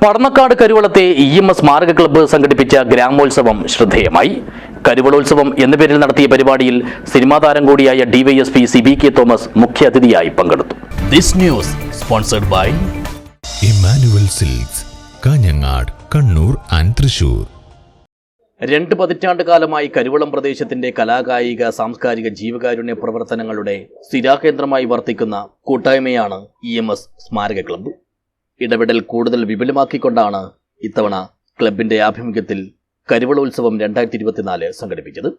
Padannakkad കരുവളത്തെ EMS സ്മാരക club സംഘടിപ്പിച്ച ഗ്രാമോത്സവം ശ്രദ്ധേയമായി. കരുവളോത്സവം എന്ന പേരിൽ നടത്തിയ പരിപാടിയിൽ സിനിമാ താരം കൂടിയായ DYSP CBK തോമസ് മുഖ്യാതിഥിയായി പങ്കെടുത്തു. This news sponsored by Emmanuel silks, Kanhangad, Kannur and Thrissur. 2 പതിറ്റാണ്ട് കാലമായി കരുവളം പ്രദേശത്തിന്റെ കലാകായിക സാംസ്കാരിക ജീവകാരുണ്യ പ്രവർത്തനങ്ങളുടെ സ്ഥിരാകേന്ദ്രമായി വർത്തിക്കുന്ന കൂട്ടായ്മയാണ് EMS സ്മാരക ക്ലബ്ബ്. ഇടപെടൽ കൂടുതൽ വിപുലമാക്കിക്കൊണ്ടാണ് ഇത്തവണ ക്ലബിന്റെ ആഭിമുഖ്യത്തിൽ കരുവളോത്സവം 2024 സംഘടിപ്പിച്ചത്.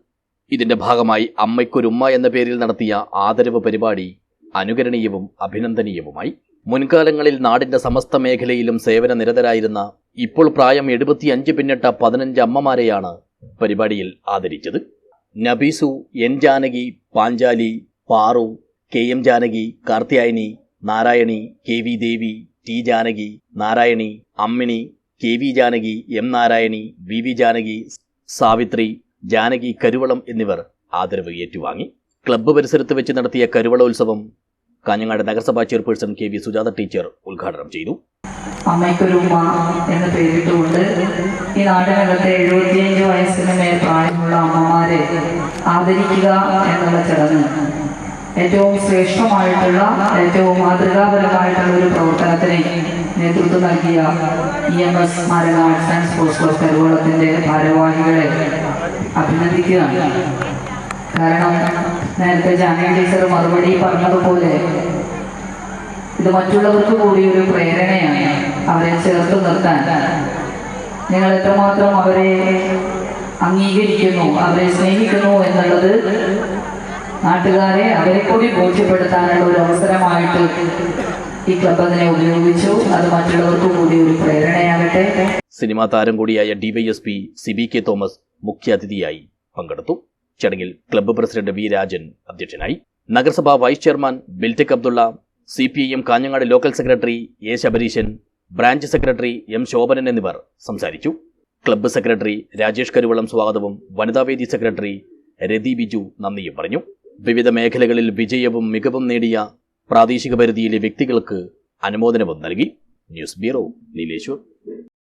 ഇതിന്റെ ഭാഗമായി അമ്മയ്ക്കൊരുമ്മ എന്ന പേരിൽ നടത്തിയ ആദരവ് പരിപാടി അനുകരണീയവും അഭിനന്ദനീയവുമായി. മുൻകാലങ്ങളിൽ നാടിന്റെ സമസ്ത മേഖലയിലും സേവന നിരതരായിരുന്ന ഇപ്പോൾ പ്രായം 75 പിന്നിട്ട 15 അമ്മമാരെയാണ് പരിപാടിയിൽ ആദരിച്ചത്. Nabeesu, N Janaki, Panchali, Paru, KM Janaki, Karthyayani, Narayani, KV ദേവി, T Janaki, Narayani, Ammini, KV Janaki, M Narayani, VV Janaki, Savitri, Janaki Karuvalam എന്നിവർ ആദരവ് ഏറ്റുവാങ്ങി. ക്ലബ്ബ് പരിസരത്ത് വെച്ച് നടത്തിയ കരുവളോത്സവം കാഞ്ഞങ്ങാട് നഗരസഭാ ചെയർപേഴ്സൺ KV സുജാത ടീച്ചർ ഉദ്ഘാടനം ചെയ്തു. അമ്മയ്ക്കൊരുമ്മ എന്ന് പേരിട്ടുകൊണ്ട് ഈ നാടിനകത്തെ 75 വയസ്സിന് മേൽ പ്രായമുള്ള അമ്മമാരെ ആദരിക്കുക എന്നുള്ള ചടങ്ങ് ഏറ്റവും ശ്രേഷ്ഠമായിട്ടുള്ള, ഏറ്റവും മാതൃകാപരമായിട്ടുള്ള ഒരു പ്രവർത്തനത്തിന് നേതൃത്വം നൽകിയ EMS സ്മാരക ആർട്സ് ആൻഡ് സ്പോർട്സ് ക്ലബ് കരുവളത്തിൻ്റെ ഭാരവാഹികളെ അഭിനന്ദിക്കുകയാണ്. കാരണം നേരത്തെ ജാനകി ടീച്ചർ മറുപടി പറഞ്ഞതുപോലെ ഇത് മറ്റുള്ളവർക്ക് കൂടി ഒരു പ്രേരണയാണ് അവരെ ചേർത്ത് നിർത്താൻ. നിങ്ങൾ എത്രമാത്രം അവരെ അംഗീകരിക്കുന്നു, അവരെ സ്നേഹിക്കുന്നു എന്നുള്ളത് നാട്ടുകാരെ അവരെ കൂടി ബോധ്യപ്പെടുത്താനുള്ള ഒരു അവസരമായിട്ട് ഈ ക്ലബ് അതിനെ ഉപയോഗിച്ചു. അത് മറ്റുള്ളവർക്ക് കൂടി ഒരു പ്രേരണയാകട്ടെ. സിനിമാ താരം കൂടിയായ DYSP CBK തോമസ് മുഖ്യാതിഥിയായി പങ്കെടുത്തു. ചടങ്ങിൽ ക്ലബ്ബ് പ്രസിഡന്റ് V രാജൻ അധ്യക്ഷനായി. നഗരസഭാ vice chairman Biltech Abdulla, CPIM Kanhangad local secretary A Sabareeshan, branch secretary M Sobhanan എന്നിവർ സംസാരിച്ചു. ക്ലബ്ബ് സെക്രട്ടറി രാജേഷ് കരുവളം സ്വാഗതവും വനിതാവേദി സെക്രട്ടറി രതി ബിജു നന്ദിയും പറഞ്ഞു. വിവിധ മേഖലകളിൽ വിജയവും മികവും നേടിയ പ്രാദേശിക പരിധിയിലെ വ്യക്തികൾക്ക് അനുമോദനവും നൽകി. News bureau, Nileshwar.